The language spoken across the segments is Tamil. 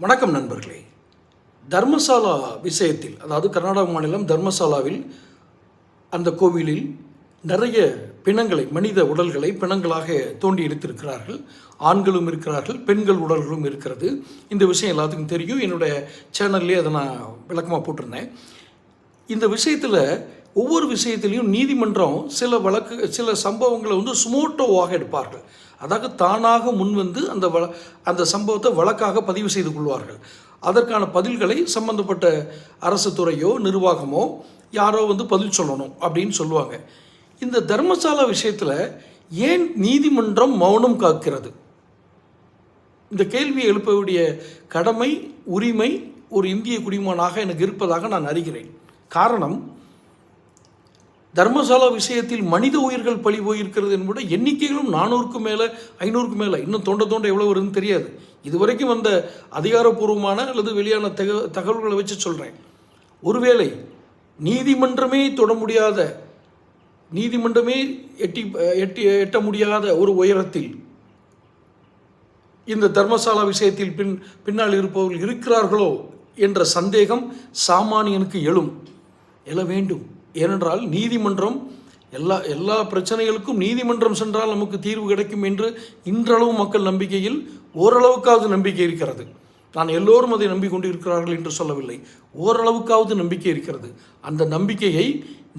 வணக்கம் நண்பர்களே. தர்மசாலா விஷயத்தில், அதாவது கர்நாடக மாநிலம் தர்மசாலாவில் அந்த கோவிலில் நிறைய பிணங்களை, மனித உடல்களை பிணங்களாக தோண்டி எடுத்திருக்கிறார்கள். ஆண்களும் இருக்கிறார்கள், பெண்கள் உடல்களும் இருக்கிறது. இந்த விஷயம் எல்லாத்துக்கும் தெரியும். என்னுடைய சேனல்லே அதை நான் விளக்கமாக போட்டிருந்தேன். இந்த விஷயத்தில் ஒவ்வொரு விஷயத்திலையும் நீதிமன்றம் சில சம்பவங்களை சுமோட்டோவாக எடுப்பார்கள். அதாவது தானாக முன்வந்து அந்த சம்பவத்தை வழக்காக பதிவு செய்து கொள்வார்கள். அதற்கான பதில்களை சம்பந்தப்பட்ட அரசு துறையோ நிர்வாகமோ யாரோ பதில் சொல்லணும் அப்படின்னு சொல்லுவாங்க. இந்த தர்மசாலா விஷயத்தில் ஏன் நீதிமன்றம் மௌனம் காக்கிறது? இந்த கேள்வியை எழுப்பக்கூடிய கடமை, உரிமை ஒரு இந்திய குடிமகனாக எனக்கு இருப்பதாக நான் அறிகிறேன். காரணம், தர்மசாலா விஷயத்தில் மனித உயிர்கள் பழி போயிருக்கிறது என்பது எண்ணிக்கைகளும் 400க்கும் மேலே, 500க்கும் மேலே, இன்னும் தோண்ட எவ்வளோ வருதுன்னு தெரியாது. இதுவரைக்கும் வந்த அதிகாரப்பூர்வமான அல்லது வெளியான தகவல்களை வச்சு சொல்கிறேன். ஒருவேளை நீதிமன்றமே தொட முடியாத, நீதிமன்றமே எட்ட முடியாத ஒரு உயரத்தில் இந்த தர்மசாலா விஷயத்தில் பின்னால் இருப்பவர்கள் இருக்கிறார்களோ என்ற சந்தேகம் சாமானியனுக்கு எழ வேண்டும். ஏனென்றால் நீதிமன்றம் எல்லா பிரச்சனைகளுக்கும் நீதிமன்றம் சென்றால் நமக்கு தீர்வு கிடைக்கும் என்று இன்றளவு மக்கள் நம்பிக்கையில் ஓரளவுக்காவது நம்பிக்கை இருக்கிறது. நான் எல்லோரும் அதை நம்பிக்கொண்டு இருக்கிறார்கள் என்று சொல்லவில்லை, ஓரளவுக்காவது நம்பிக்கை இருக்கிறது. அந்த நம்பிக்கையை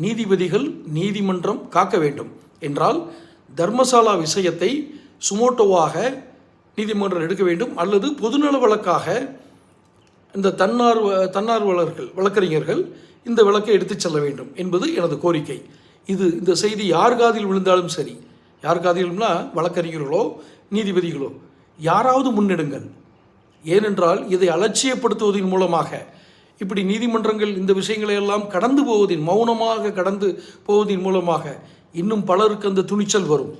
நீதிபதிகள், நீதிமன்றம் காக்க வேண்டும் என்றால் தர்மசாலா விஷயத்தை சுமோட்டோவாக நீதிமன்றம் எடுக்க வேண்டும், அல்லது பொதுநல வழக்காக இந்த தன்னார்வலர்கள், வழக்கறிஞர்கள் இந்த வழக்கை எடுத்துச் செல்ல வேண்டும் என்பது எனது கோரிக்கை. இந்த செய்தி யார் காதில் விழுந்தாலும் சரி, யார் காதிலும்னா வழக்கறிஞர்களோ நீதிபதிகளோ யாராவது முன்னெடுங்கள். ஏனென்றால் இதை அலட்சியப்படுத்துவதன் மூலமாக, இப்படி நீதிமன்றங்கள் இந்த விஷயங்களை எல்லாம் மௌனமாக கடந்து போவதன் மூலமாக இன்னும் பலருக்கு அந்த துணிச்சல் வரும்.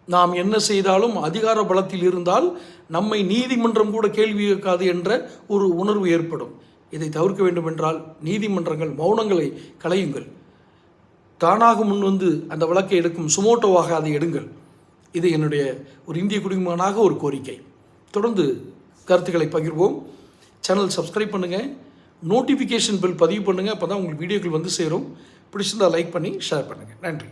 நாம் என்ன செய்தாலும் அதிகார பலத்தில் இருந்தால் நம்மை நீதிமன்றம் கூட கேள்வி கேட்காது என்ற ஒரு உணர்வு ஏற்படும். இதை தவிர்க்க வேண்டும் என்றால் நீதிமன்றங்கள் மௌனங்களை களையுங்கள். தானாக முன்வந்து அந்த வழக்கை எடுக்கும் சுமோட்டோவாக அதை எடுங்கள். இது என்னுடைய ஒரு இந்திய குடிமகனாக ஒரு கோரிக்கை. தொடர்ந்து கருத்துக்களை பகிர்வோம். சேனல் சப்ஸ்கிரைப் பண்ணுங்கள், நோட்டிஃபிகேஷன் பெல் பதிவு பண்ணுங்கள். அப்போ தான் உங்களுக்கு வீடியோக்கள் சேரும். பிடிச்சிருந்தால் லைக் பண்ணி ஷேர் பண்ணுங்கள். நன்றி.